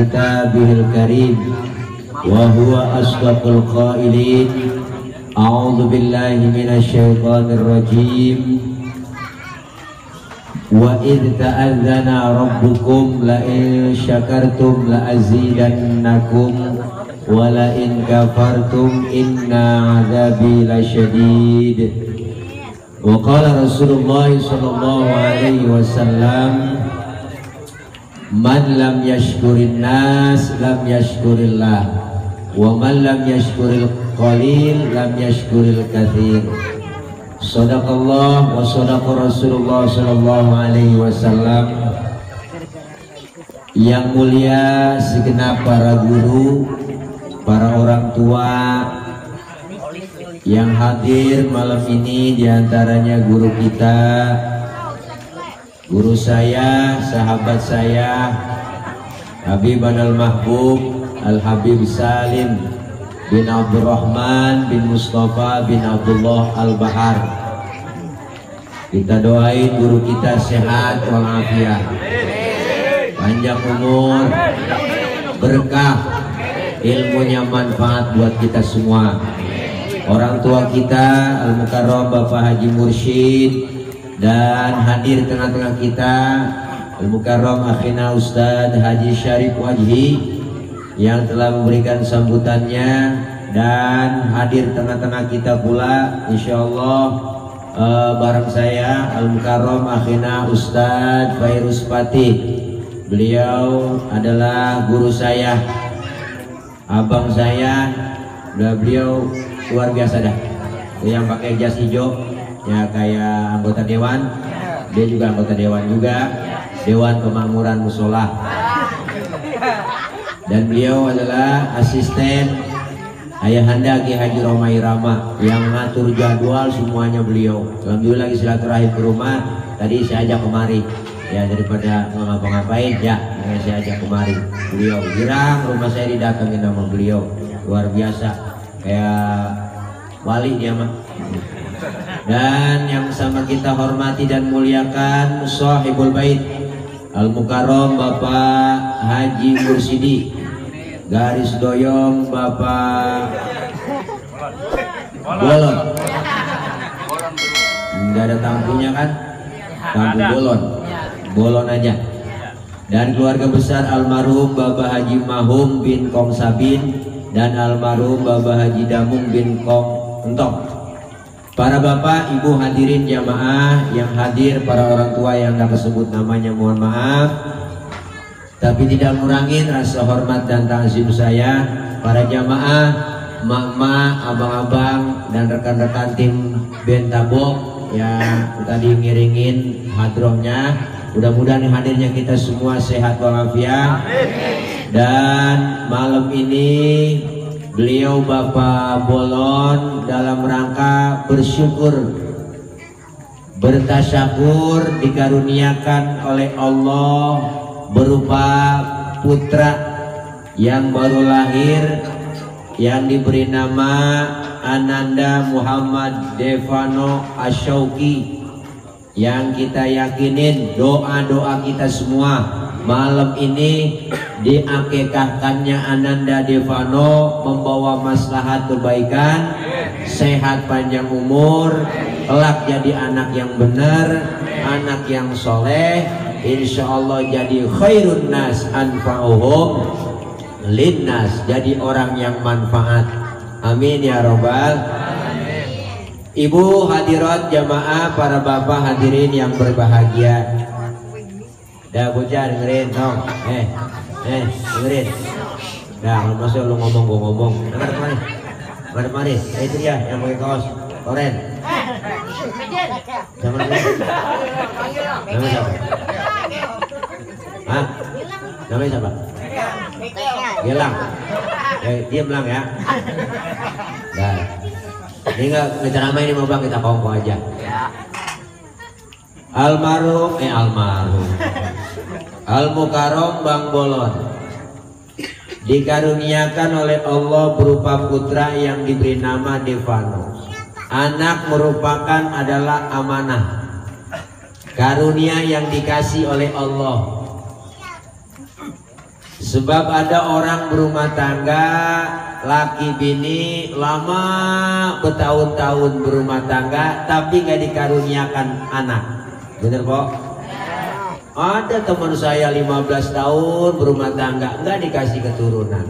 kitabihil karim wa huwa asdaqul qailin. A'udzu billahi minasy syaithanir rajim. Wa idh ta'adzana rabbukum la in syakartum la azidannakum wa la in kafartum inna 'adzabi lasyadid. Wa qala Rasulullah sallallahu alaihi wasallam, man lam yashkurin nas lam yashkurillah wa man lam yashkuril qalil lam yashkuril katsir. Shadaqallah wa shadaqa Rasulullah sallallahu alaihi wasallam. Yang mulia segenap para guru, para orang tua yang hadir malam ini, diantaranya guru kita, guru saya, sahabat saya, Habib Al-Mahbub Al-Habib Salim bin Abdurrahman bin Mustafa bin Abdullah Al-Bahar. Kita doain guru kita sehat walafiat, panjang umur, berkah, ilmunya manfaat buat kita semua. Orang tua kita Al-Mukarram Bapak Haji Mursyid, dan hadir tengah-tengah kita Al-Mukarram akhina Ustadz Haji Syarif Wajhi yang telah memberikan sambutannya, dan hadir tengah-tengah kita pula insyaallah bareng saya Al-Mukarram akhina Ustadz Fairuz Fatih. Beliau adalah guru saya, abang saya, beliau luar biasa dah. Yang pakai jas hijau ya kayak anggota dewan, dia juga anggota dewan juga, Dewan Pemakmuran Musola. Dan beliau adalah asisten Ayahanda Ki Haji Romai Rama yang ngatur jadwal semuanya beliau. Alhamdulillah lagi silaturahim ke rumah, tadi saya ajak kemari ya, daripada ngapa-ngapain ya saya ajak kemari. Beliau girang rumah saya didatengin sama beliau, luar biasa, kayak wali dia mah. Dan yang sama kita hormati dan muliakan Shahibul Bait Al-Mukarram Bapak Haji Mursidi, garis doyong Bapak Bolon. Enggak ada tampunya kan? Tampu bolon, bolon aja. Dan keluarga besar almarhum Bapak Haji Mahum bin Kong Sabin dan almarhum Bapak Haji Damung bin Kong Entong. Para bapak, ibu hadirin jamaah yang hadir, para orang tua yang tak tersebut namanya mohon maaf, tapi tidak ngurangin rasa hormat dan ta'zim saya. Para jamaah, mak-mak, abang-abang dan rekan-rekan tim Bentabok yang tadi ngiringin hadrohnya, mudah-mudahan hadirnya kita semua sehat walafiat. Dan malam ini beliau Bapak Bolon dalam rangka bersyukur, bertasyakur dikaruniakan oleh Allah berupa putra yang baru lahir yang diberi nama Ananda Muhammad Devano Asyauki, yang kita yakinin doa-doa kita semua malam ini diakekahkannya Ananda Devano membawa maslahat kebaikan, sehat panjang umur, kelak jadi anak yang benar, anak yang soleh, insya Allah jadi khairun nas anfa'uhum linnas, jadi orang yang manfaat. Amin ya robbal. Ibu hadirat jamaah, para bapak hadirin yang berbahagia. Dah bocah dengerin dong, dengerin. Dah kalau masuk lu ngomong gua ngomong. Dengar kemari, itu dia yang pakai kaos oren. Sama nama siapa? Hah? Namanya siapa? Gilang. Diam Lang ya. Dah. Ini nggak ngeceramah ini mau bang, kita kongko aja. Almarhum Al-Mukarram Bang Bolon dikaruniakan oleh Allah berupa putra yang diberi nama Devano. Anak merupakan adalah amanah, karunia yang dikasih oleh Allah. Sebab ada orang berumah tangga, laki bini lama bertahun-tahun berumah tangga tapi gak dikaruniakan anak. Bener kok? Ada teman saya 15 tahun berumah tangga nggak dikasih keturunan.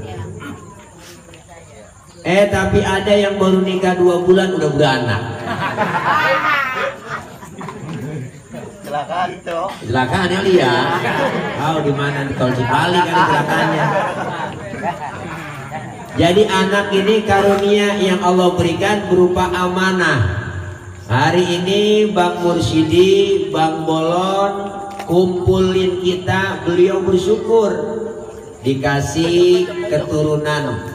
Tapi ada yang baru nikah 2 bulan udah beranak. Kecelakaan tuh. Kecelakaan ya lihat. Tahu di mana di tol Cipali kan kecelakaannya. Jadi anak ini karunia yang Allah berikan berupa amanah. Hari ini Bang Mursidi, Bang Bolon kumpulin kita, beliau bersyukur dikasih keturunan,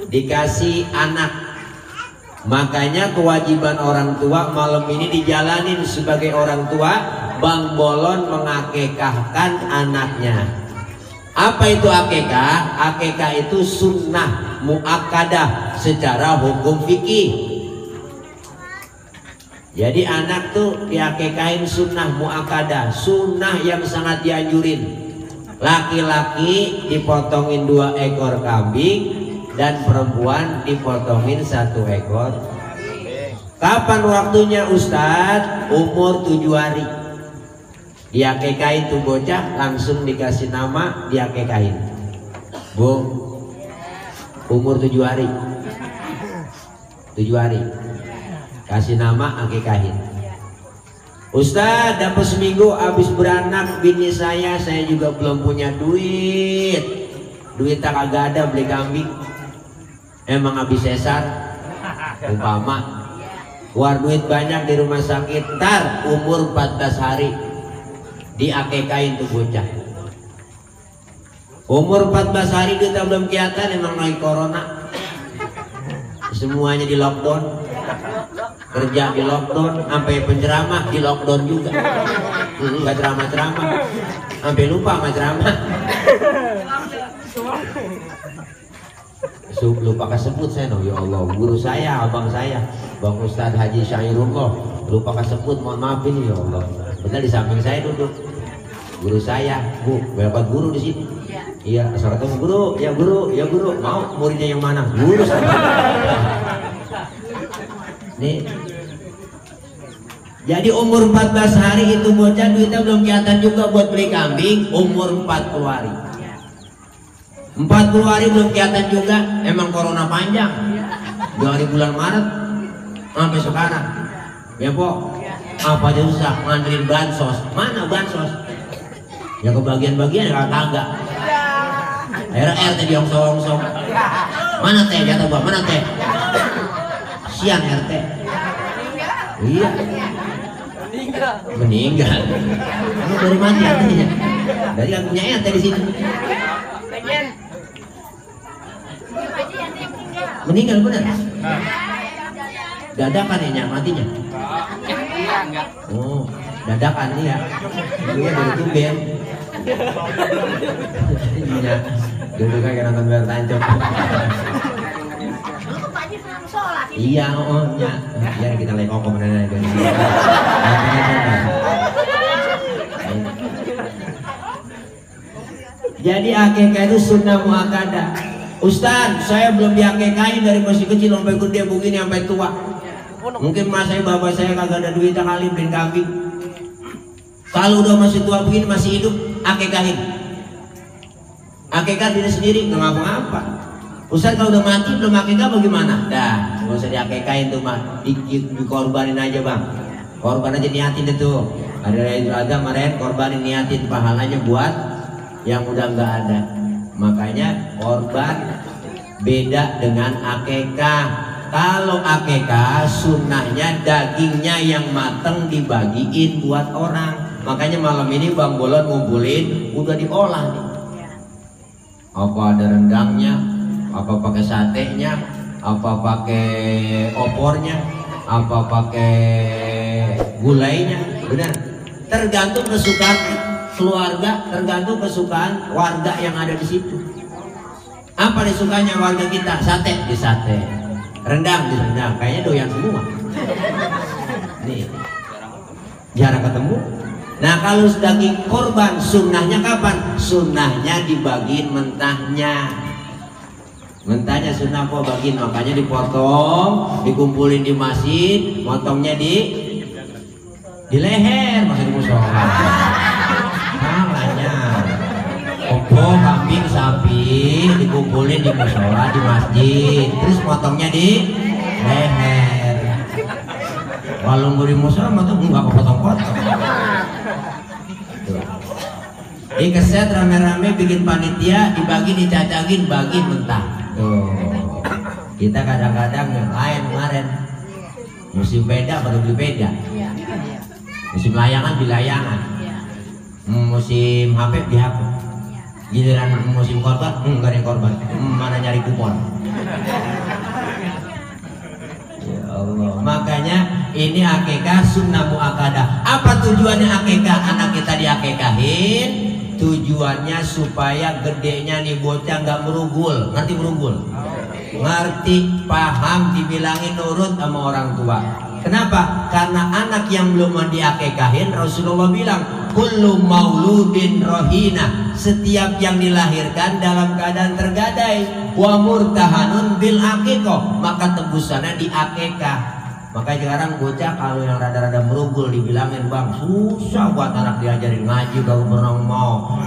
dikasih anak. Makanya kewajiban orang tua malam ini dijalanin sebagai orang tua. Bang Bolon mengakekahkan anaknya. Apa itu akekah? Akekah itu sunnah muakkadah secara hukum fikih. Jadi anak tuh diakekahin sunnah muakkadah, sunnah yang sangat dianjurin. Laki-laki dipotongin 2 ekor kambing dan perempuan dipotongin 1 ekor. Kapan waktunya Ustadz? Umur 7 hari. Diakekahin tuh bocah, langsung dikasih nama, diakekahin. Bu, umur 7 hari. 7 hari. Kasih nama, akekahin. Ustadz, dapat seminggu habis beranak bini saya juga belum punya duit. Duit tak agak ada beli kambing. Emang habis sesar. Umpama keluar duit banyak di rumah sakit, ntar umur 14 hari diakekahin tuh bocah. Umur 14 hari kita belum kelihatan, emang lagi corona. Semuanya di lockdown. Kerja di lockdown, sampai penceramah di lockdown juga. Nggak ceramah-ceramah, sampai lupa sama ceramah. Lupa kesebut saya, no ya Allah. Guru saya, abang saya, Bang Ustadz Haji Syairullah, lupa kesebut, mohon maaf ini ya Allah. Benar di samping saya duduk guru saya, Bu, berapa guru di sini? Iya, asal ketemu guru, ya guru, ya guru. Mau muridnya yang mana? Guru saya. Nih. Jadi umur 14 hari itu bocah duitnya belum kelihatan juga buat beli kambing. Umur 40 hari. 40 hari belum kelihatan juga. Emang corona panjang. Dari bulan Maret sampai sekarang. Ya po. Apa aja susah nganterin bansos. Mana bansos? Ya kebagian-bagian ya kagak. Akhirnya RT diongsong-ongsong. Mana teh jatuh bang? Mana teh? Siang RT. Iya. Meninggal. Kamu dari mati artinya? Dari yang punya RT di sini. Meninggal benar? Dadakan ya matinya? Oh, dadakan ya. Dia dari tumben. Iya. Dulu kayak nonton Bayar Tancap. Iya, oh ya. Biar kita lagi ngomong dari sini. Jadi akekah itu sunnah muakkadah. Ustaz, saya belum diakekahin dari masih kecil sampai gede begini sampai tua. Mungkin mas saya, bapak saya kagak ada duit kali beli kambing. Kalau udah masih tua begini masih hidup, akekahin. Akekah diri sendiri nggak ngapa-ngapa. Ustaz kalau udah mati belum akekah bagaimana? Dah, nggak usah diakekahin tuh mah, dikorbanin aja bang. Korban aja niatin itu. Ada Idul Adha kemarin korbanin niatin pahalanya buat yang udah nggak ada. Makanya korban beda dengan akekah. Kalau akekah sunnahnya dagingnya yang mateng dibagiin buat orang. Makanya malam ini Bang Bolon ngumpulin udah diolah nih. Apa ada rendangnya, apa pakai satenya, apa pakai opornya, apa pakai gulainya, benar. Tergantung kesukaan keluarga, tergantung kesukaan warga yang ada di situ. Apa disukanya warga kita? Sate di sate, rendang di rendang. Kayaknya doyan semua. Nih, jarang ketemu. Nah kalau daging korban sunnahnya kapan? Sunnahnya dibagiin mentahnya. Mentahnya sunnah kok bagiin, makanya dipotong, dikumpulin di masjid, motongnya di leher, maksud di musola. Salahnya. Opo, kambing, sapi dikumpulin di musola di masjid, terus motongnya di leher. Kalau mau di musola motong nggak kepotong-potong. Dikeset rame-rame bikin panitia, dibagi dicacagin, bagi mentah. Tuh. Kita kadang-kadang yang lain kemarin musim beda baru beli beda. Musim layangan di layangan. Musim HP di HP. Giliran musim korban, nggak ada korban. Mana nyari kupon. Ya Allah. Makanya ini akikah sunnah muakkadah. Apa tujuannya akikah? Anak kita diakikahin, tujuannya supaya gedenya nih bocah nggak merugul. Ngerti merugul? Ngerti, paham, dibilangin nurut sama orang tua. Kenapa? Karena anak yang belum diakikahin, Rasulullah bilang kullu mauludin rohina, setiap yang dilahirkan dalam keadaan tergadai, wa murtahanun bil akikoh, maka tebusannya di akikah. Makanya sekarang bocah kalau yang rada-rada merugul dibilangin, bang susah buat anak diajarin ngaji, gak pernah mau,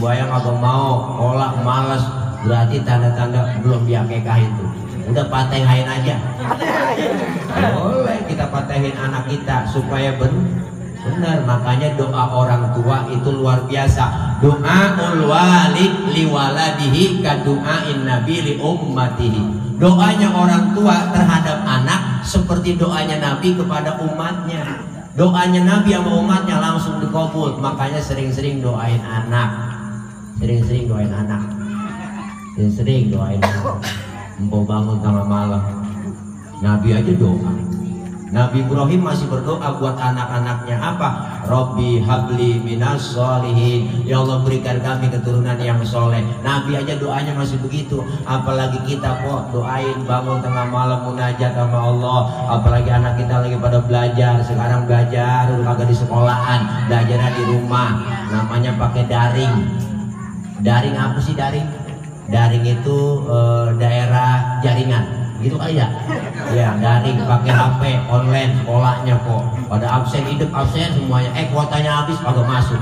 bayang agak mau, kolak malas, berarti tanda-tanda belum diakikahin tuh. Udah patehain aja. Boleh kita patehin anak kita supaya benar. Makanya doa orang tua itu luar biasa. Doaul walid liwaladihi ka du'ain nabi li ummatihi. Doanya orang tua terhadap anak seperti doanya Nabi kepada umatnya. Doanya Nabi sama umatnya langsung dikabul. Makanya sering-sering doain anak. Sering-sering doain anak. Sering-sering doain anak. Empau bangun tengah malam, Nabi aja doa. Nabi Ibrahim masih berdoa buat anak-anaknya apa? Robbi habli minas sholihin, ya Allah berikan kami keturunan yang soleh. Nabi aja doanya masih begitu, apalagi kita kok doain bangun tengah malam munajat sama Allah. Apalagi anak kita lagi pada belajar, sekarang belajar udah kagak di sekolahan, belajarnya di rumah, namanya pakai daring. Daring apa sih daring? Daring itu daerah jaringan, gitu kali ya? Ya daring pakai HP online sekolahnya kok. Pada absen hidup absen semuanya. Kuotanya habis kagak masuk.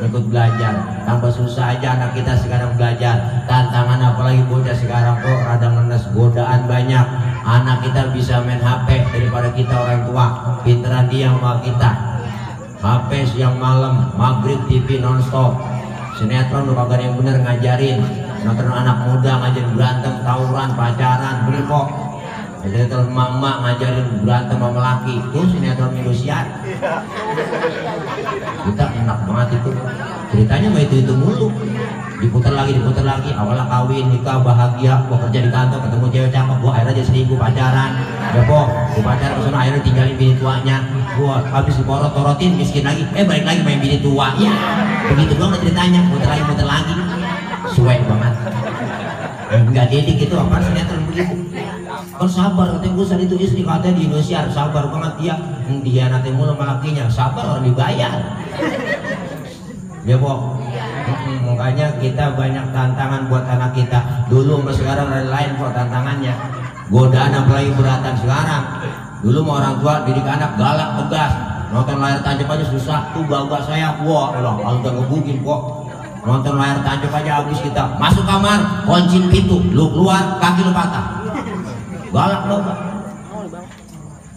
Ikut belajar. Tambah susah aja anak kita sekarang belajar. Tantangan apalagi bocah sekarang kok rada ngenes, godaan banyak. Anak kita bisa main HP daripada kita orang tua. Pinteran dia sama kita. HP siang malam, maghrib TV nonstop. Sinetron udah kagak yang bener ngajarin. Nonton anak muda ngajarin berantem, tawuran, pacaran, bener kok. Jadi kalau emak-emak ngajarin berantem sama laki, itu sinetron Indosiar. Kita enak banget itu. Ceritanya mah itu mulu. Diputar lagi, awalnya kawin, nikah, bahagia, gua kerja di kantor, ketemu cewek cakep, gua akhirnya jadi selingkuh, pacaran. Ya kok, gua pacaran kesana akhirnya tinggalin bini tuanya. Gua habis diporot-porotin, miskin lagi, balik lagi main bini tua. Ya, begitu doang ceritanya, muter lagi. Suek banget. Enggak didik itu apa sinetron begitu. Kan sabar katanya gue itu istri katanya di Indonesia sabar banget dia nanti mulu sama lakinya, sabar orang dibayar. Ya Pok. Makanya kita banyak tantangan buat anak kita. Dulu sama sekarang ada lain kok tantangannya. Godaan apalagi beratan sekarang. Dulu mau orang tua didik anak galak tegas. Nonton layar tancap aja susah. Tuh bapak saya, wah kalau udah ngebukin kok. Nonton layar tancap aja habis kita. Masuk kamar, kuncin pintu, lu keluar, kaki lu patah. Galak lo, Pak.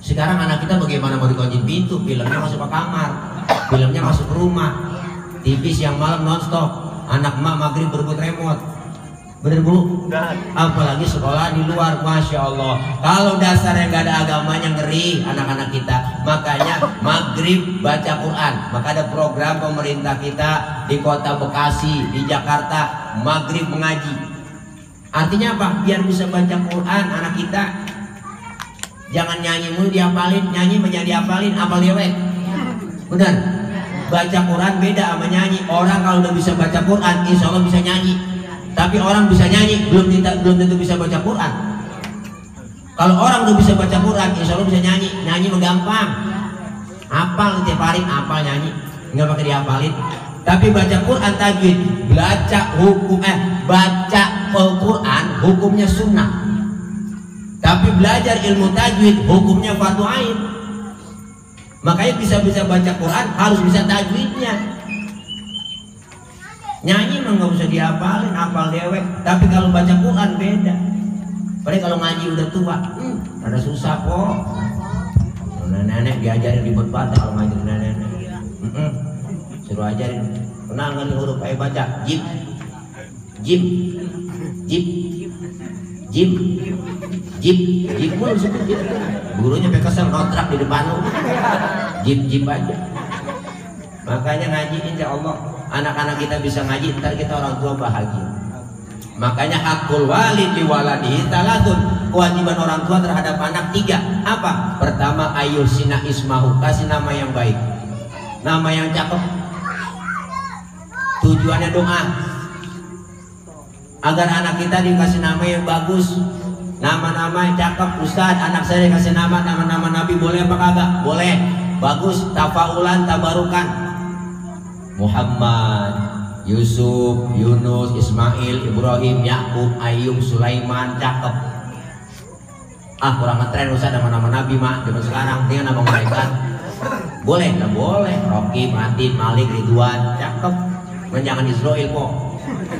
Sekarang anak kita bagaimana mau dikuncin pintu? Filmnya masuk ke kamar, filmnya masuk ke rumah. TV siang malam nonstop. Anak emak maghrib berebut remote. Bener Bu? Apalagi sekolah di luar, Masya Allah. Kalau dasarnya nggak ada agamanya ngeri anak-anak kita. Makanya maghrib baca Quran. Maka ada program pemerintah kita di kota Bekasi, di Jakarta, maghrib mengaji. Artinya apa? Biar bisa baca Quran anak kita. Jangan nyanyi mulu dihafalin, nyanyi menjadi dihafalin, hafal dewek. Bener? Baca Quran beda sama nyanyi. Orang kalau udah bisa baca Quran, insya Allah bisa nyanyi. Tapi orang bisa nyanyi belum tentu bisa baca Quran. Kalau orang udah bisa baca Quran, insya Allah bisa nyanyi. Nyanyi mah gampang. Hafal tiap hari, hafal nyanyi. nggak pakai dihafalin. Tapi baca Quran tajwid, baca Al-Quran hukumnya sunnah. Tapi belajar ilmu tajwid hukumnya fardu ain. Makanya bisa baca Quran harus bisa tajwidnya. Nyanyi mah nggak usah dihafalin, hafal dewek. Tapi kalau baca Quran beda. Padahal kalau ngaji udah tua, ada susah kok. Nenek diajarin ribet banget kalau ngaji nenek. Suruh ajarin. Pernah nggak nih huruf ayo baca? Jim, jim, jim, jim, jim, jim mulu sebut jim. Gurunya sampai kesel notrak di depan lu. Jim, jim aja. Makanya ngaji insya Allah anak-anak kita bisa ngaji, ntar kita orang tua bahagia. Makanya hakul walid li waladihi talatun, kewajiban orang tua terhadap anak 3. Apa? Pertama, ayusina ismahu, kasih nama yang baik, nama yang cakep. Tujuannya doa agar anak kita dikasih nama yang bagus, nama-nama yang cakep. Ustaz, anak saya dikasih nama-nama Nabi, boleh apa kagak? Boleh, bagus, tafaulan, tabarukan. Muhammad, Yusuf, Yunus, Ismail, Ibrahim, Yakub, Ayub, Sulaiman, cakep. Kurang ngetren Ustaz nama-nama Nabi mah zaman sekarang, dia nama malaikat. Boleh, nggak boleh. Rocky, Matin, Malik, Ridwan, cakep. Jangan Israel kok,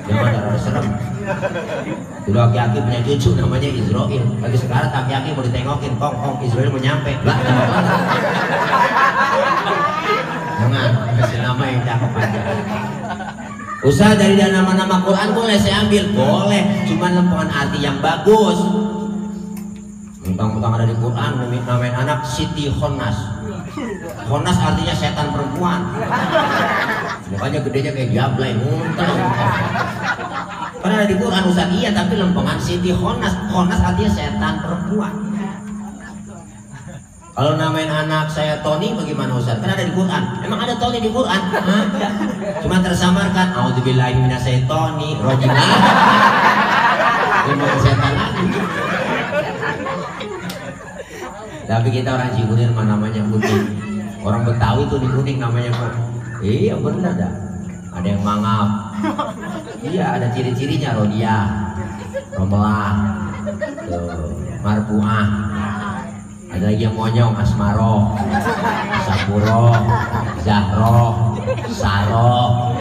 jangan ada serem. Dulu aki-aki punya cucu namanya Israel. Lagi sekarang aki-aki mau ditengokin, kong Israel mau nyampe. Jangan kasih nama yang cakep aja. Usaha dari nama-nama Quran boleh saya ambil, boleh. Cuman lempengan arti yang bagus. Mentang-mentang ada di Quran, namain anak Siti Khonas. Khonas artinya setan perempuan. Mukanya gedenya kayak jablay, muntah. Karena ada di Quran Ustaz, iya, tapi lempengan Siti Khonas. Khonas artinya setan perempuan. Kalau namain anak saya Tony bagaimana Ustaz? Karena ada di Quran. Emang ada Tony di Quran? Ada. Cuma tersamarkan. A'udzubillahi minasyaitonir rajim. Ini setan lagi. Tapi kita orang Cikunir mah namanya kuning. Orang Betawi tuh di Kuning namanya kok. Iya bener dah. Ada yang mangap. Iya ada ciri-cirinya, Rodia, Romelah, Marpuah. Ada lagi yang monyong, Asmaro, Sapuro, Zahro, Saro.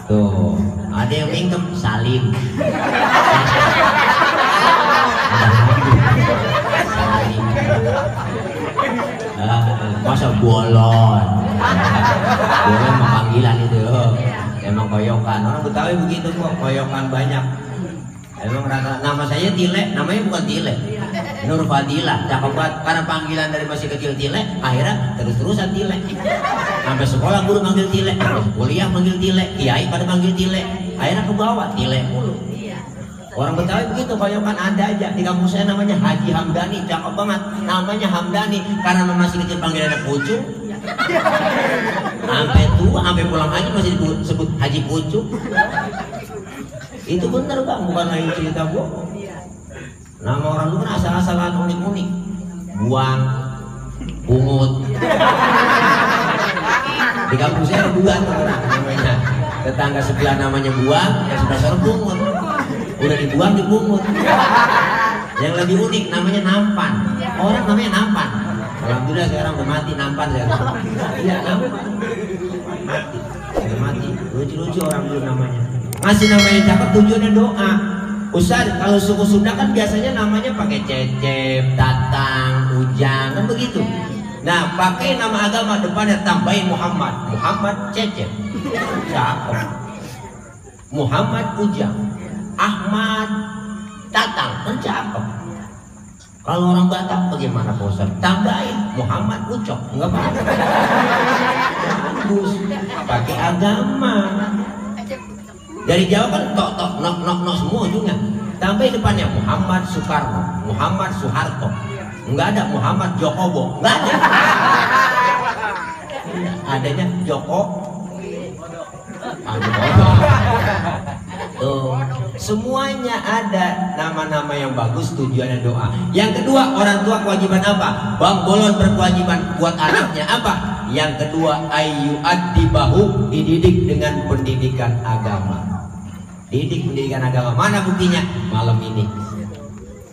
Tuh ada yang mingkem, Salim. Masa bolon mah panggilan itu. Emang koyokan, orang Betawi begitu kok, koyokan banyak. Emang rata nama saya Tile, namanya bukan Tile, Nur Fadilah, cakep banget. Karena panggilan dari masih kecil Tile, akhirnya terus-terusan Tile. Sampai sekolah guru manggil Tile, kuliah manggil Tile, kiai pada manggil Tile, akhirnya ke bawah Tile mulu. Orang Betawi begitu, koyokan ada aja. Di kampung saya namanya Haji Hamdani, cakep banget. Namanya Hamdani karena masih kecil panggilannya Pucuk. Sampai tua, sampai pulang haji masih disebut Haji Pucuk. Itu bener Bang, bukan lagi cerita bohong. Nama orang itu kan asal-asalan unik-unik. Buang, pungut. Di kampung saya ada 2 orang namanya. Tetangga sebelah namanya Buang, yang sebelah sana Pungut. Udah dibuang dipungut. Yang lebih unik namanya Nampan. Orang namanya Nampan. Alhamdulillah sekarang udah mati Nampan sekarang. Iya Nampan. Mati. Udah mati. Lucu-lucu orang dulu namanya. Masih namanya cakep, tujuannya doa. Ustaz, kalau suku Sunda kan biasanya namanya pakai Cecep, Tatang, Ujang, kan begitu. Nah, pakai nama agama depannya tambahin Muhammad. Muhammad Cecep. Cakep. Muhammad Ujang. Ahmad Tatang, kan cakep. Kalau orang Batak bagaimana Pak Ustaz? Tambahin Muhammad Ucok, enggak apa-apa. Bagus, pakai agama. Dari Jawa kan tok nok semua ujungnya. Tambahin depannya Muhammad Soekarno, Muhammad Soeharto. Enggak ada Muhammad Jokobo, enggak ada. Adanya Joko. Tuh, semuanya ada nama-nama yang bagus, tujuannya doa. Yang kedua, orang tua kewajiban apa? Bang Bolon berkewajiban buat anaknya apa? Yang kedua, ayyu'addibahu, dididik dengan pendidikan agama. Didik pendidikan agama. Mana buktinya? Malam ini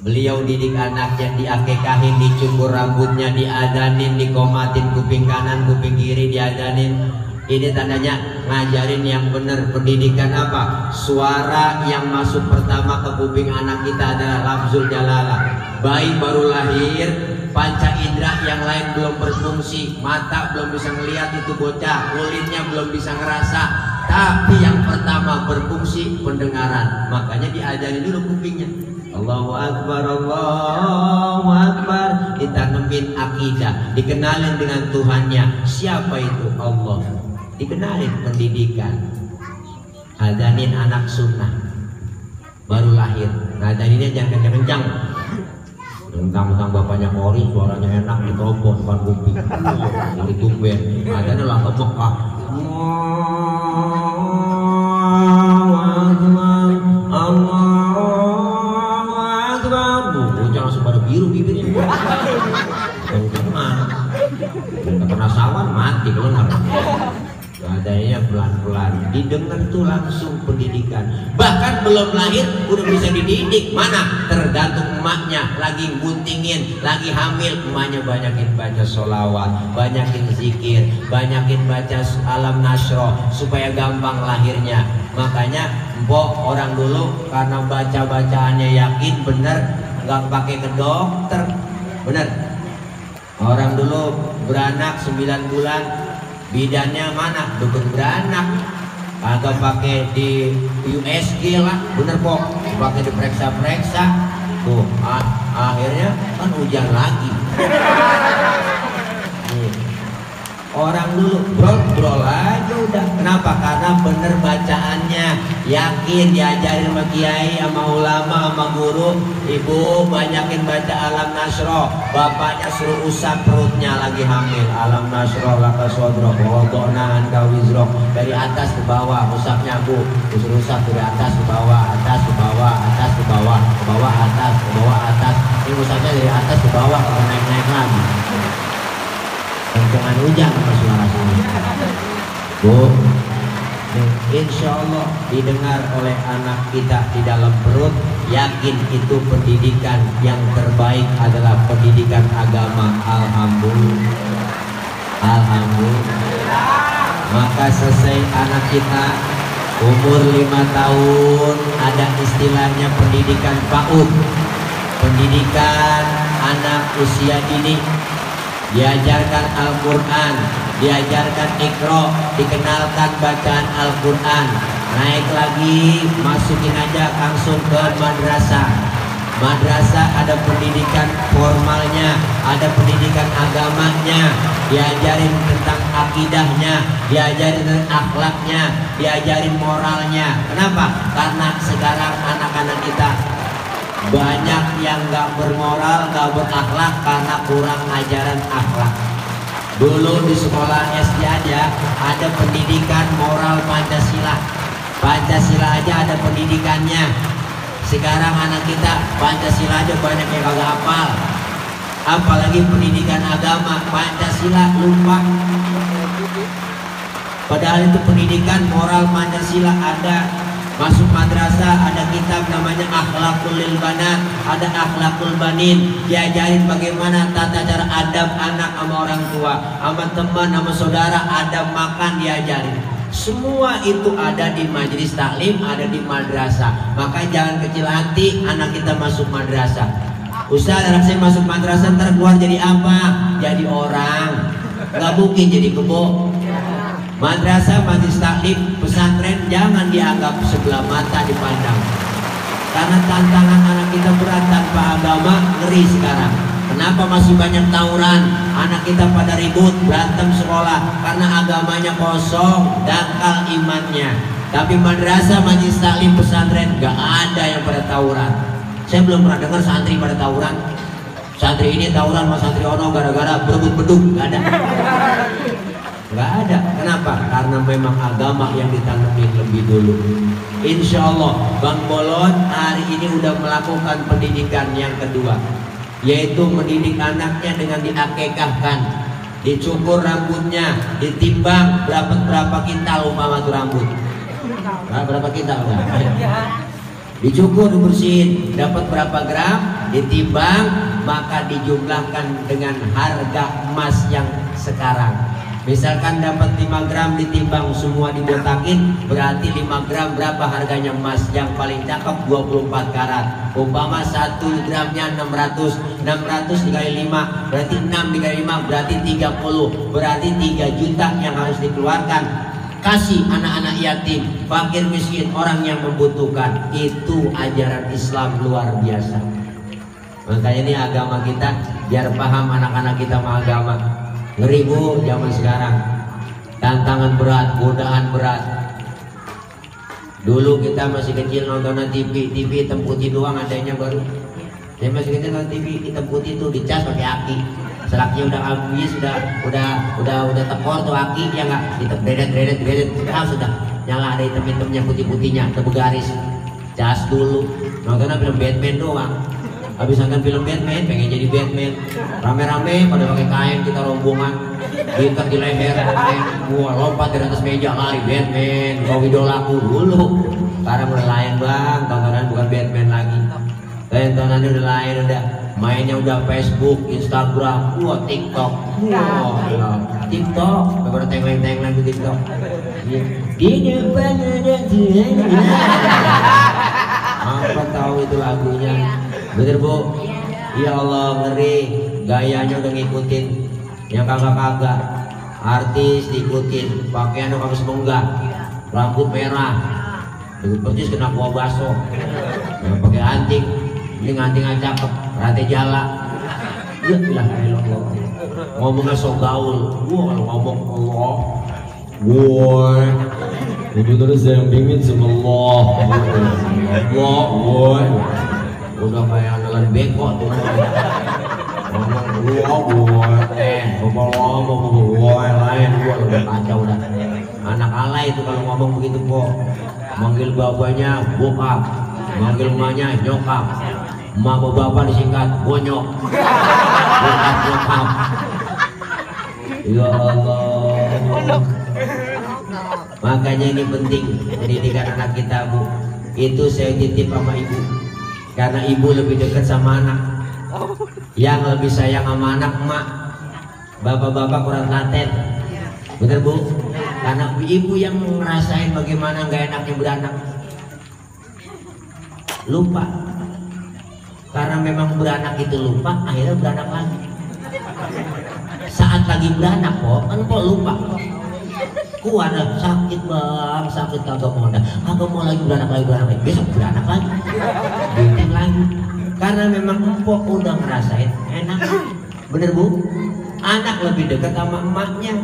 beliau didik anaknya, diakekahin, dicukur rambutnya, diadanin, dikomatin kuping kanan, kuping kiri, diadanin. Ini tandanya ngajarin yang benar. Pendidikan apa? Suara yang masuk pertama ke kuping anak kita adalah lafzul jalalah. Bayi baru lahir, panca indera yang lain belum berfungsi, mata belum bisa melihat itu bocah, kulitnya belum bisa ngerasa, tapi yang pertama berfungsi pendengaran. Makanya diajarin dulu kupingnya. Allahu Akbar, Allahu Akbar. Ditanemin akidah, dikenalin dengan Tuhannya. Siapa itu? Allah. Dikenalin pendidikan. Adanin anak sunnah baru lahir. Adaninnya jangan kencang-kencang. Tentang bapaknya Kori, suaranya enak, mikrofon depan kuping. Dari tumben. Adanya lah ke Mekah. Allahu Akbar, Allahu Akbar. Bocah langsung pada biru bibirnya. Dan kemana? Dan kena sawan mati benar. Adanya pelan-pelan, didengar tuh langsung pendidikan. Bahkan belum lahir udah bisa dididik. Mana? Tergantung emaknya, lagi guntingin, lagi hamil, emaknya banyakin baca sholawat, banyakin zikir, banyakin baca alam nasroh supaya gampang lahirnya. Makanya mbok orang dulu karena baca-bacaannya yakin bener, nggak pakai ke dokter, bener. Orang dulu beranak 9 bulan, bidannya mana? Dukun beranak. Agak pakai di USG lah, bener kok. Pakai diperiksa-periksa. Tuh, akhirnya kan hujan lagi. Orang dulu brol aja udah. Kenapa? Karena bener bacaannya, yakin, diajarin sama kiai, sama ulama, sama guru. Ibu banyakin baca alam nasroh, bapaknya suruh usap perutnya lagi hamil. Alam nasroh laka sodro, wadona anka wizro. Dari atas ke bawah, usapnya bu, suruh usap dari atas ke bawah, atas ke bawah, atas ke bawah, ke bawah atas, ke bawah atas. Ini usapnya dari atas ke bawah, naik-naik lagi. Dengan hujan sama suara saya. Bu, insya Allah didengar oleh anak kita di dalam perut. Yakin itu pendidikan yang terbaik adalah pendidikan agama. Alhamdulillah. Alhamdulillah. Maka selesai anak kita umur 5 tahun, ada istilahnya pendidikan PAUD. Pendidikan anak usia dini. Diajarkan Al-Quran, diajarkan Iqra, dikenalkan bacaan Al-Quran. Naik lagi, masukin aja langsung ke madrasah. Madrasah ada pendidikan formalnya, ada pendidikan agamanya, diajarin tentang akidahnya, diajarin tentang akhlaknya, diajarin moralnya. Kenapa? Karena sekarang anak-anak kita banyak yang gak bermoral, gak berakhlak karena kurang ajaran akhlak. Dulu di sekolah SD aja ada pendidikan moral Pancasila. Pancasila aja ada pendidikannya. Sekarang anak kita Pancasila aja banyak yang kagak hafal. Apalagi pendidikan agama, Pancasila lupa. Padahal itu pendidikan moral Pancasila ada. Masuk madrasah ada kitab namanya Akhlaqul lil Banat, ada Akhlaqul Banin, diajarin bagaimana tata cara adab anak sama orang tua, sama teman, sama saudara, adab makan diajarin. Semua itu ada di majelis taklim, ada di madrasah. Maka jangan kecil hati anak kita masuk madrasah. Ustaz, anak saya masuk madrasah ntar keluar jadi apa? Jadi orang, nggak mungkin jadi kebo. Madrasah, majelis taklim, pesantren jangan dianggap sebelah mata dipandang. Karena tantangan anak kita berat, tanpa agama ngeri sekarang. Kenapa masih banyak tawuran? Anak kita pada ribut, berantem sekolah karena agamanya kosong, dangkal imannya. Tapi madrasah, majelis taklim, pesantren gak ada yang pada tawuran. Saya belum pernah dengar santri pada tawuran. Santri ini tawuran sama santri ono gara-gara berebut beduk, gak ada. Gak ada. Kenapa? Karena memang agama yang ditanamin lebih dulu. Insya Allah Bang Bolon hari ini udah melakukan pendidikan yang kedua, yaitu mendidik anaknya dengan diakekahkan. dicukur rambutnya, ditimbang berapa kintal umpama tuh rambut. Nah, berapa kintal kan? Dicukur, dibersihin, dapat berapa gram, ditimbang, maka dijumlahkan dengan harga emas yang sekarang. Misalkan dapat 5 gram ditimbang semua dibotakin, berarti 5 gram berapa harganya emas yang paling cakep? 24 karat. Umpama 1 gramnya 600 dikali 5 berarti 6 dikali 5 berarti 30, berarti 3 juta yang harus dikeluarkan. Kasih anak-anak yatim, fakir miskin, orang yang membutuhkan. Itu ajaran Islam luar biasa. Makanya ini agama kita biar paham anak-anak kita sama agama. Ngeri bu zaman sekarang, tantangan berat, godaan berat. Dulu kita masih kecil nonton TV hitam putih doang adanya baru. Saya masih kecil nonton TV hitam putih tuh dicas pakai aki. Selaknya udah habis, udah tekor tuh aki ya nggak, ditep sudah nyala ada hitam-hitamnya putih-putihnya, terbegaris. Cas dulu nonton film Batman doang. Habis nonton film Batman, pengen jadi Batman. Rame-rame pada pakai kain, kita rombongan, diikat di leher, kain, gua lompat dari atas meja, lari Batman, kau idolaku dulu. Sekarang udah lain bang, tontonan bukan Batman lagi. Tontonannya udah lain, udah mainnya udah Facebook, Instagram, TikTok, TikTok, beberapa tenglang-tenglang di TikTok. Di depan ada Tuhan. Apa tahu itu lagunya? Bener bu? Ya Allah ngeri, gayanya udah ngikutin yang kagak-kagak. Artis diikutin, pakaiannya kagak semenggak, rambut merah, persis kena kuah baso, pakai anting, ini anting cakep, rate jala. Ya ilah Allah, ngomongnya so gaul. Gua kalau ngomong Allah, woi, itu terus yang pingin sama Allah, woi. Udah kayak jalan bengkok tuh ngomong lain gua udah kacau udah. Anak alay itu kalau ngomong begitu kok. Manggil bapaknya bokap, manggil emaknya nyokap, emak bapak disingkat bonyok, bokap nyokap. Ya Allah, makanya ini penting pendidikan anak kita bu. Itu saya titip sama ibu, karena ibu lebih dekat sama anak. Yang lebih sayang sama anak emak, bapak-bapak kurang telaten. Bener bu? Karena ibu yang ngerasain bagaimana gak enaknya beranak. Lupa. Karena memang beranak itu lupa, akhirnya beranak lagi. Saat lagi beranak kok, kan kok lupa. Kuat sakit bang, sakit kagak mau lagi beranak lagi, besok beranak lagi, bintik lagi. Karena memang empok udah ngerasain enak. Bener bu? Anak lebih dekat sama emaknya.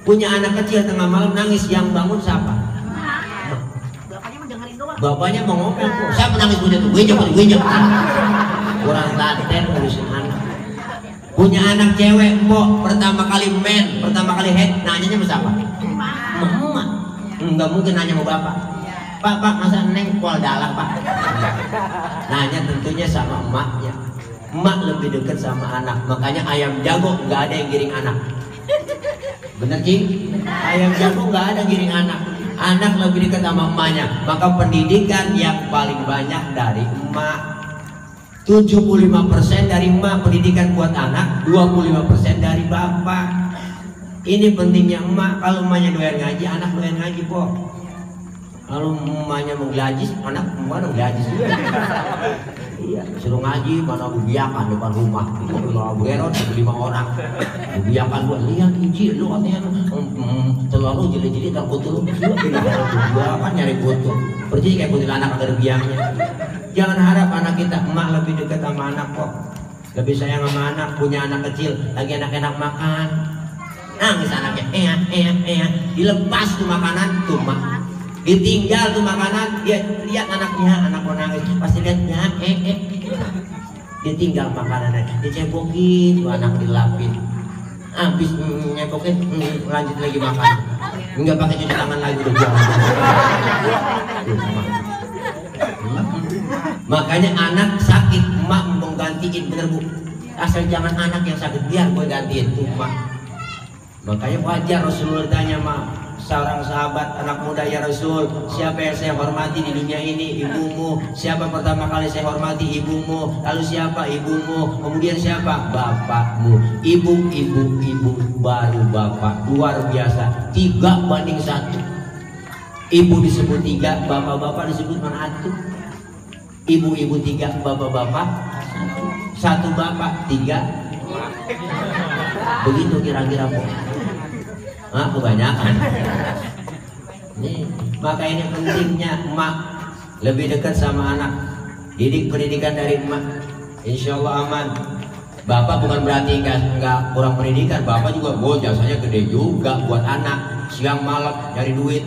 Punya anak kecil tengah malam nangis, yang bangun siapa? Bapaknya mau ngomel, siapa nangis punya tuh? Gue kurang telaten ngurusin anak. Punya anak cewek, empok pertama kali head, nanyanya sama siapa? Emak. Enggak mungkin nanya sama bapak. Pak, masa neng pol dalam pak? Nanya tentunya sama emaknya. Emak lebih dekat sama anak. Makanya ayam jago nggak ada yang giring anak. Bener Cing? Ayam jago nggak ada giring anak. Anak lebih dekat sama emaknya. Maka pendidikan yang paling banyak dari emak. 75% dari emak pendidikan buat anak, 25% dari bapak. Ini pentingnya emak. Kalau emaknya doyan ngaji, anak doyan ngaji kok. Kalau emaknya mau gelajis, anak mana gelajis juga. Iya, suruh ngaji, mana bubiakan depan rumah. Kalau bererot 5 orang, bubiakan buat lihat iji, lu katanya telur lu jeli-jeli takut lu. Bubiakan nyari foto, pergi kayak kuntilanak ada biangnya. Jangan harap anak kita, emak lebih dekat sama anak kok. Lebih sayang sama anak. Punya anak kecil, lagi enak-enak makan, nangis anaknya, dilepas tuh makanan, tuh mak. Ditinggal tuh makanan, dia lihat anaknya, anak mau nangis, pasti lihat ditinggal makanannya, dicebokin, tuh anak dilapin, habis nyebokin, lanjut lagi makan, nggak pakai cuci tangan lagi udah buang. Makanya anak sakit, emak mau gantiin, bener bu, asal jangan anak yang sakit, biar gue gantiin tuh emak. Makanya wajar Rasulullah tanya seorang sahabat, anak muda, ya Rasul, siapa yang saya hormati di dunia ini? Ibumu. Siapa pertama kali saya hormati? Ibumu. Lalu siapa? Ibumu. Kemudian siapa? Bapakmu. Ibu, baru bapak. Luar biasa, 3:1. Ibu disebut 3, bapak-bapak disebut mana satu? Ibu 3, bapak-bapak 1 bapak 3. Begitu kira-kira Bu. Kebanyakan. Nih, maka ini pentingnya emak lebih dekat sama anak. Didik pendidikan dari emak, insya Allah aman. Bapak bukan berarti nggak kurang pendidikan. Bapak juga jasanya gede juga buat anak. Siang malam nyari duit,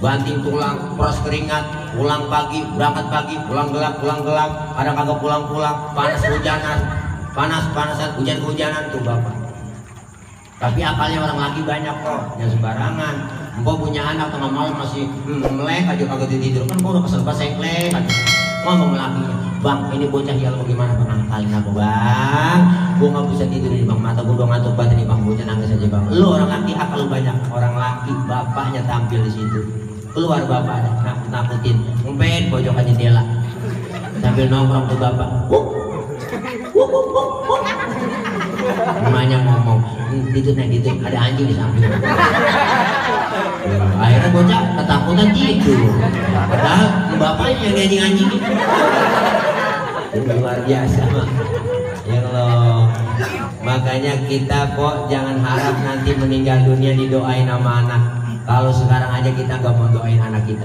banting tulang, peras keringat, pulang pagi, berangkat pagi, pulang gelap, kadang kagak pulang, panas hujanan, panas-panasan, hujan-hujanan tuh bapak. Tapi akalnya orang laki banyak kok, yang sembarangan. Mbak punya anak tengah malam masih melek aja kagak tidur, kan udah kesel sengklek aja. Ngomong lakinya, bang ini bocah ya lo gimana bang, akalin aku bang, gua nggak bisa tidur di bang, mata gua udah ngantuk banget nih bang, bocah nangis aja bang. Lu orang laki akal lu banyak, orang laki bapaknya tampil di situ, keluar bapaknya nakutin, ngumpet pojokan jendela sambil nongkrong tuh bapak. Emaknya ngomong, tidur naik gitu, ada anjing di samping. Akhirnya bocah ketakutan tidur. Padahal bapaknya yang anjing-anjing itu. Luar biasa mak. Ya Allah. Makanya kita kok jangan harap nanti meninggal dunia didoain sama anak. Kalau sekarang aja kita nggak mau doain anak kita.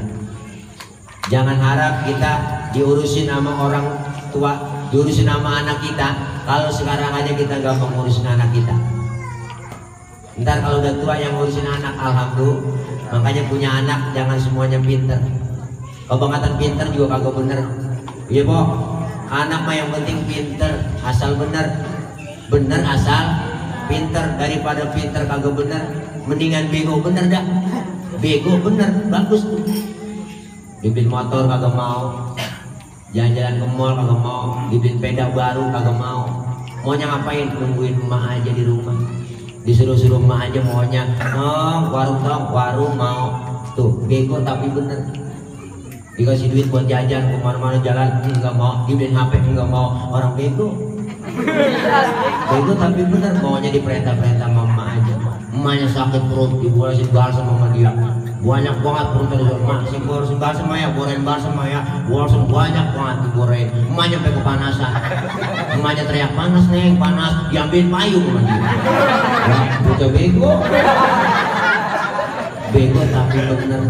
Jangan harap kita diurusin sama orang tua, diurusin sama anak kita. Kalau sekarang aja kita gak mau ngurusin anak kita, ntar kalau udah tua yang ngurusin anak, alhamdulillah. Makanya punya anak jangan semuanya pinter. Kebangetan pinter juga kagak bener. Iya po, anak mah yang penting pinter, asal bener asal pinter. Daripada pinter kagak bener, mendingan bego bener dah. Bego bener bagus tuh. Dibeliin motor kagak mau, jalan-jalan ke mall kagak mau, dibeliin sepeda baru kagak mau. Maunya ngapain? Nungguin emak aja di rumah. Disuruh-suruh emak aja maunya, warung mau. Tuh, bego tapi bener. Dikasih duit buat jajan, kemana-mana jalan, enggak mau. Dibeliin HP, enggak mau. Orang bego. Bego tapi bener, maunya diperintah-perintah sama emak aja. Emaknya sakit perut, dibolesin balsam sama dia. Banyak banget perutnya, mak simbolesin balsam ya, borain balsam ya, balsam banyak banget diborain. Emaknya sampai kepanasan. Emaknya teriak, panas neng, panas, diambil payung sama dia. Bocah bego. Bego tapi bener.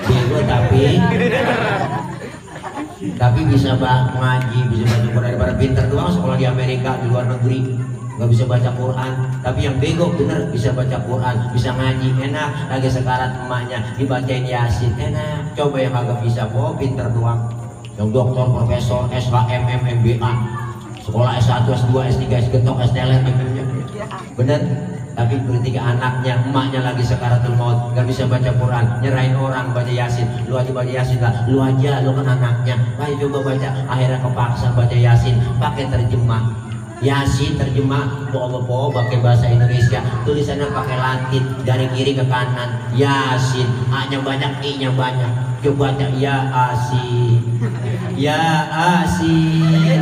Bego tapi bisa ngaji, bisa baca Quran. Daripada pinter doang sekolah di Amerika, di luar negeri nggak bisa baca Quran. Tapi yang bego bener bisa baca Quran, bisa ngaji, enak. Lagi sekarat emaknya dibacain Yasin, enak. Coba yang agak bisa, pinter doang. Yang dokter, profesor, SHM, MBA, sekolah S1, S2, S3, S-getok, S-teler, bener. Tapi ketika anaknya, emaknya lagi sekaratul maut, nggak bisa baca Quran, nyerahin orang baca Yasin. Lu aja baca Yasin lah, lu kan anaknya. Ayo coba baca, akhirnya kepaksa baca Yasin, pakai terjemah. Yasin terjemah, pakai bahasa Indonesia, tulisannya pakai Latin dari kiri ke kanan. Yasin, A-nya banyak, I-nya banyak. Coba baca ya Asin, ya Asin.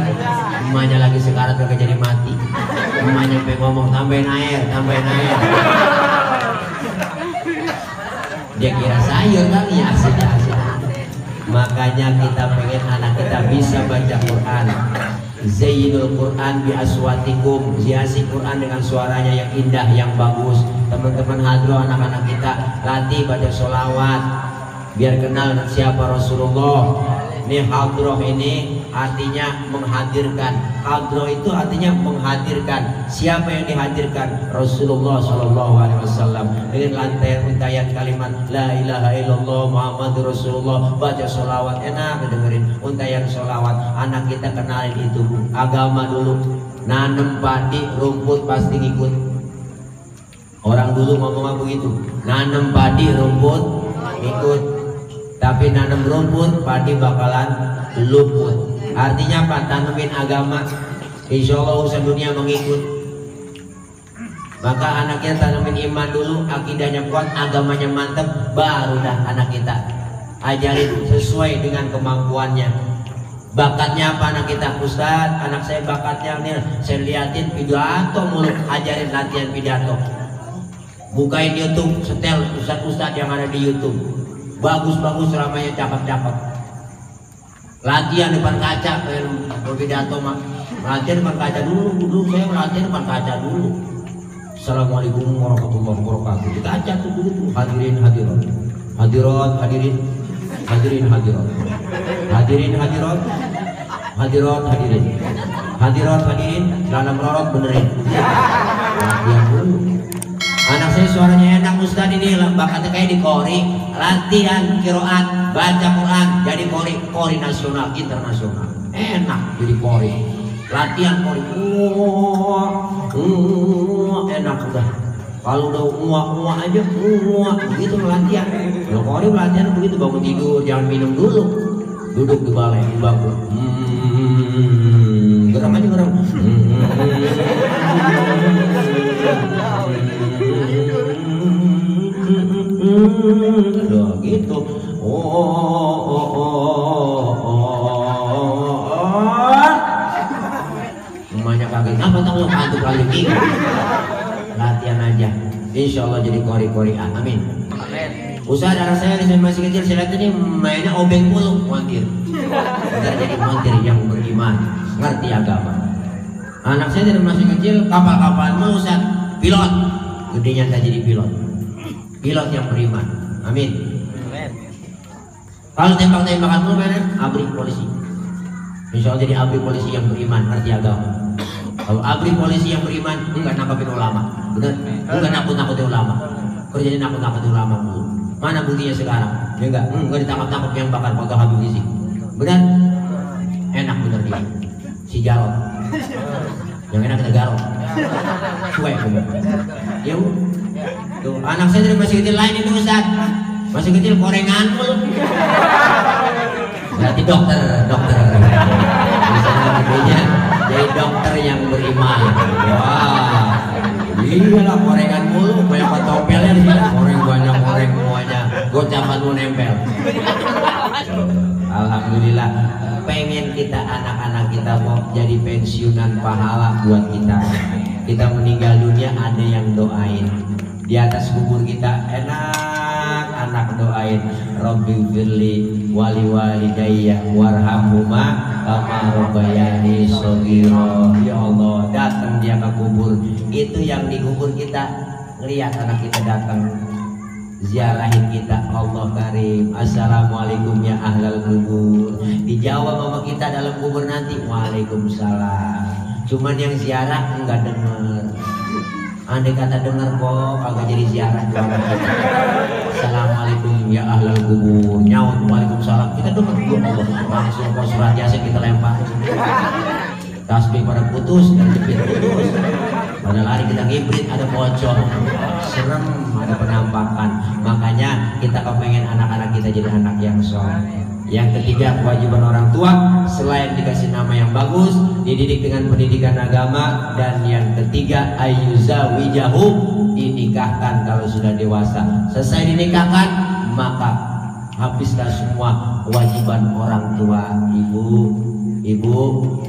Emaknya lagi sekarat gak jadi mati. Emaknya sampai ngomong tambahin air. Dia kira sayur kali ya, Asin. Makanya kita pengen anak kita bisa baca Quran. Zainul Quran bi aswatikum, hiasi Quran dengan suaranya yang indah, yang bagus. Teman-teman hadroh, anak-anak kita latih baca sholawat biar kenal siapa Rasulullah. Ini hadroh ini artinya menghadirkan. Hadroh itu artinya menghadirkan. Siapa yang dihadirkan? Rasulullah Shallallahu Alaihi Wasallam. Dengan untayan kalimat La ilaha illallah Muhammadur Rasulullah. Baca sholawat, enak dengerin untayan sholawat. Anak kita kenalin itu agama dulu. Nanem padi rumput pasti ngikut. Orang dulu ngomong begitu. Nanem padi rumput ngikut. Tapi nanam rumput, padi bakalan luput. Artinya apa? Tanemin agama, insya Allah urusan dunia mengikut. Maka anaknya tanamin iman dulu, akidahnya kuat, agamanya mantap, baru dah anak kita ajarin sesuai dengan kemampuannya. Bakatnya apa anak kita? Ustaz, anak saya bakatnya nih, saya liatin pidato mulu, ajarin latihan pidato. Bukain YouTube, setel ustaz-ustaz yang ada di YouTube, bagus-bagus, ramainya cakep-cakep. Latihan depan kaca, berpidato mah latihan depan kaca dulu saya latihan depan kaca dulu. Assalamualaikum warahmatullahi wabarakatuh. Di kaca tuh dulu tuh. Hadirin hadirat, hadirat hadirin, hadirin hadirat, hadirin hadirat, hadirat hadirin, hadirat hadirin, celana melorot benerin. Latihan dulu. Anak saya suaranya enak Ustaz, ini bakatnya kayak di kori, latihan qiraat, baca Quran, jadi kori nasional, internasional, enak jadi kori, latihan kori, enak udah. Kalau udah muak aja, begitu latihan. Kalau kori latihan begitu, bangun tidur jangan minum dulu, duduk di balai di bangku, geram aja geram. Gitu. Emaknya kaget, apa tahu kantuk lagi gitu. Latihan aja, insya Allah jadi kori-korian, amin. Usaha anak saya dari masih kecil, saya lihat ini mainnya obeng mulu, montir. Biar jadi montir yang beriman, ngerti agama. Anak saya dari masih kecil kapal-kapalan mulu, Ustaz, pilot. Gedenya tak jadi pilot yang beriman, amin. Kalau tembak-tembakan mulu mainan abri polisi, insya Allah jadi abri polisi yang beriman, ngerti agama. Kalau abri polisi yang beriman, enggak nangkapin ulama, bener? Enggak nakut-nakutin ulama, kerjanya nakut-nakutin ulama mulu. Mana buktinya sekarang? Ya enggak ditangkap-tangkap yang bakar pakai Habib Rizik, bener? Enak bener dia, si Jarot. Yang enak kita garot, cuek bener. Ya tuh, anak saya dari masih kecil lain itu Ustaz, masih kecil korengan mulu. Berarti dokter bisa jadi dokter yang beriman. Wah, iyalah korengan mulu, banyak topelnya di sini, koreng semuanya, gocapan mau nempel. Alhamdulillah, pengen kita anak-anak kita mau jadi pensiunan pahala buat kita. Kita meninggal dunia ada yang doain. Di atas kubur kita enak, anak doain Rabbi firli wali walidayya warhamhuma kama rabbayani shaghira. Ya Allah, datang dia ke kubur, itu yang dikubur kita lihat anak kita datang ziarahin kita, Allah karim, assalamualaikum ya ahlal kubur. Dijawab sama kita dalam kubur nanti, waalaikumsalam. Cuman yang ziarah enggak denger. Andai kata dengar kok agak jadi ziarah juga. Assalamualaikum ya ahlal kubur, nyaut waalaikumsalam, kita dengar dulu Allah, langsung kok surat yasin kita lempar, tasbih pada putus dan jepit putus, pada lari kita ngibrit, ada pocong, serem, ada penampakan. Makanya kita kepengen anak-anak kita jadi anak yang soleh. Yang ketiga, kewajiban orang tua selain dikasih nama yang bagus, dididik dengan pendidikan agama. Dan yang ketiga, ayyuzawijahu, dinikahkan kalau sudah dewasa. Selesai dinikahkan, maka habislah semua kewajiban orang tua. Ibu,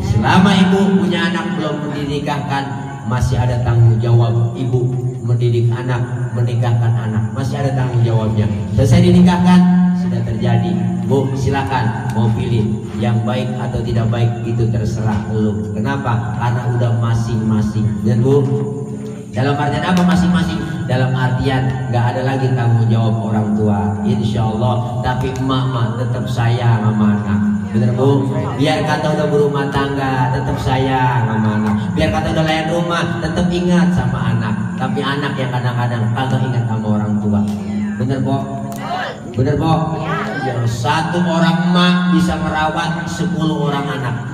selama ibu punya anak belum dinikahkan, masih ada tanggung jawab ibu mendidik anak, menikahkan anak, masih ada tanggung jawabnya. Selesai dinikahkan, sudah terjadi, Bu, silakan mau pilih yang baik atau tidak baik, itu terserah lu. Kenapa? Karena udah masing-masing. Dan Bu, dalam artian apa masing-masing? Dalam artian nggak ada lagi tanggung jawab orang tua, insya Allah. Tapi emak tetap sayang sama anak, bener Bu? Biar kata udah berumah tangga, tetap sayang sama anak. Biar kata udah layan rumah, tetap ingat sama anak. Tapi anak yang kadang-kadang kagak ingat sama orang tua, bener Bu? Bener Bu? Ya, satu orang emak bisa merawat 10 orang anak.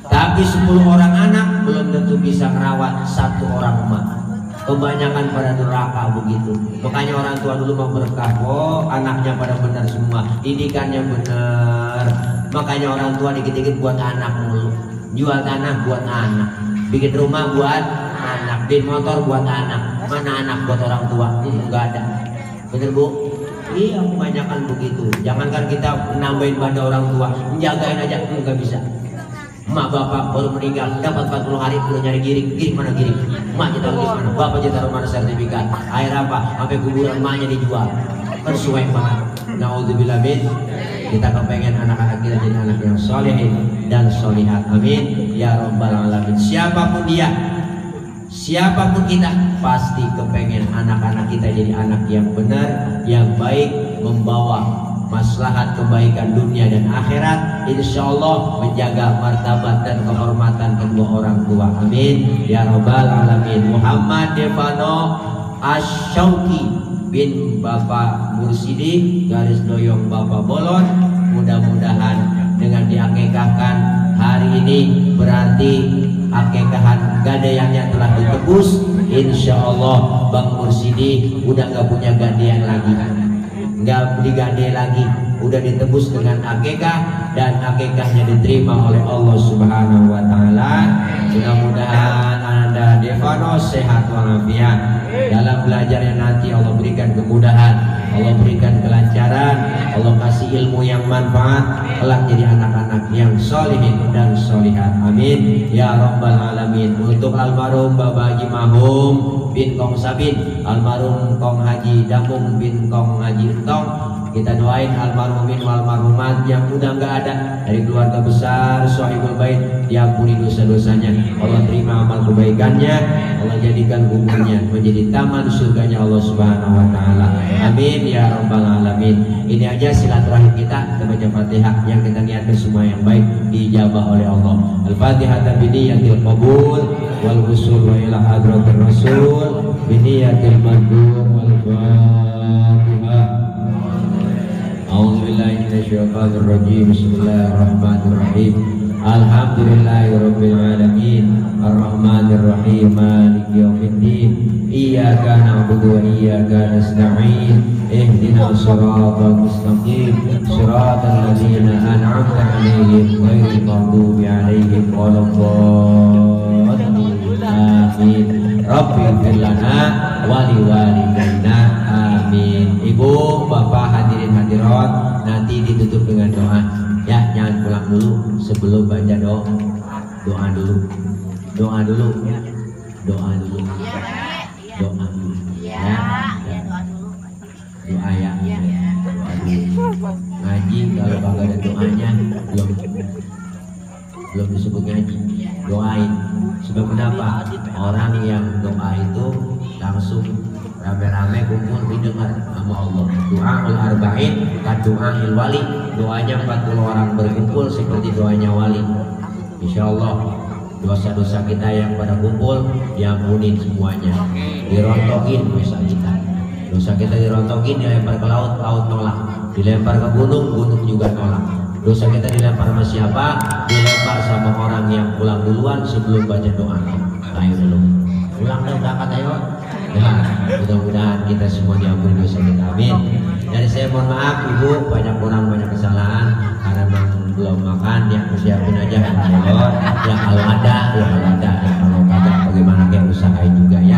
Tapi 10 orang anak belum tentu bisa merawat satu orang emak. Kebanyakan pada neraka begitu. Makanya orang tua dulu mau berkah, oh anaknya pada benar semua, didikannya benar. Makanya orang tua dikit-dikit buat anak mulu, jual tanah buat anak, bikin rumah buat anak. Bin motor buat anak, mana anak buat orang tua? Enggak ada. Bener Bu? Iya, kebanyakan begitu. Jangankan kita nambahin pada orang tua, menjagain aja enggak bisa. Emak bapak baru meninggal, dapat 40 hari perlu nyari giring mana giring? Emak kita taruh mana? Bapak kita taruh mana sertifikat? Air apa? Sampai kuburan emaknya dijual. Kan suwek banget. Naudzubillah min. Kita kepengen anak-anak kita jadi anak yang solehin dan solihat. Amin ya rabbal alamin. Siapapun dia, siapapun kita, pasti kepengen anak-anak kita jadi anak yang benar, yang baik, membawa maslahat kebaikan dunia dan akhirat, insya Allah menjaga martabat dan kehormatan kedua orang tua. Amin ya rabbal alamin. Muhammad Devano Asyauki bin Bapak Mursidi garis doyong Bapak Bolon, mudah-mudahan dengan diakekahkan hari ini berarti akekahan gadeannya telah ditebus. Insya Allah Bang Mursidi udah gak punya gadean lagi, nggak digade lagi, udah ditebus dengan akekah dan akekahnya diterima oleh Allah Subhanahu wa taala. Mudah-mudahan Anda Devano sehat walafiat dalam belajarnya nanti. Allah berikan kemudahan, Allah berikan kelancaran, Allah kasih ilmu yang manfaat, kelak jadi anak-anak yang solihin dan solihat. Amin ya rabbal alamin. Untuk almarhum Bapak Haji Mahum bin Kong Sabin, almarhum Kong Haji Damung bin Kong Haji Entong, kita doain almarhumin wal marhumat yang udah nggak ada dari keluarga besar Sohibul Bait, diampuni dosa-dosanya, Allah terima amal kebaikannya, Allah jadikan umurnya menjadi taman surganya Allah Subhanahu wa taala. Amin ya rabbal alamin. Ini aja silaturahim kita baca Fatihah yang kita niatkan semua yang baik diijabah oleh Allah. Al-Fatihah biniyatil qabul wal wusul wa ila hadratir rasul biniyatil mandur wal Fatihah. A'udzubillahi minasyaitonir rajim. Bismillahirrahmanirrahim. Alhamdulillahirabbil alamin. Arrahmanir rahim. Maliki yaumiddin. Iyyaka na'budu wa iyyaka nasta'in. Ihdinas siratal mustaqim. Siratal ladzina an'amta 'alaihim ghairil maghdubi 'alaihim waladdallin. Amin. Rabbighfir lana wa liwalidayna. Amin. Ibu, Bapak, hadirin hadirat, nanti ditutup dengan doa. Ya, jangan pulang dulu sebelum baca doa. Doa dulu. Doa dulu. Doa dulu. Doa dulu. Ya. Doa ya. Doa dulu. Ngaji kalau kagak ada doanya belum disebut ngaji. Doain. Sebab kenapa? Orang yang doa itu langsung rame-rame kumpul didengar sama Allah. Doaul arba'in kan doail wali. Doanya 40 orang berkumpul seperti doanya wali. Insya Allah dosa-dosa kita yang pada kumpul diampunin semuanya. Dirontokin dosa kita. Dosa kita dirontokin, dilempar ke laut, laut nolak. Dilempar ke gunung, gunung juga nolak. Dosa kita dilempar sama siapa? Dilempar sama orang yang pulang duluan sebelum baca doa. Ayo dulu. Pulang dan berangkat ayo. Ya, mudah-mudahan kita semua diampuni dosa kita. Amin. Dari saya mohon maaf Ibu, banyak kurang banyak kesalahan karena belum makan, ya siapin aja Allah. Ya kalau ada, ya kalau ada, ya kalau kagak bagaimana kayak usahain juga ya.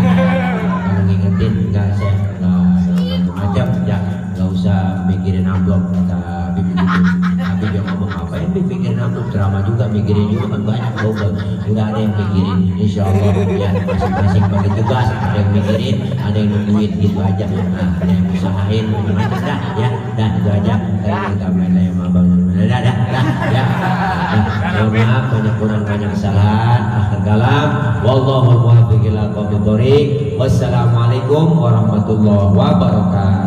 Kalau ngingetin enggak saya macam-macam ya, nggak usah mikirin amplop kata Bibi gitu. Tapi dia ngomong apa ya, mikirin amplop, ceramah juga mikirin juga kan banyak double. Udah ada yang mikirin, insya Allah ya masing-masing bagi tugas, ada yang mikirin, ada yang nungguin gitu aja. Nah, ada yang usahain macam-macam dah ya, dah itu aja. Kita main yang abang, dah ya. Mohon maaf banyak kurang banyak kesalahan. Akhir kalam, wallahu muwaffiq ila aqwamit thoriq. Wassalamualaikum warahmatullahi wabarakatuh.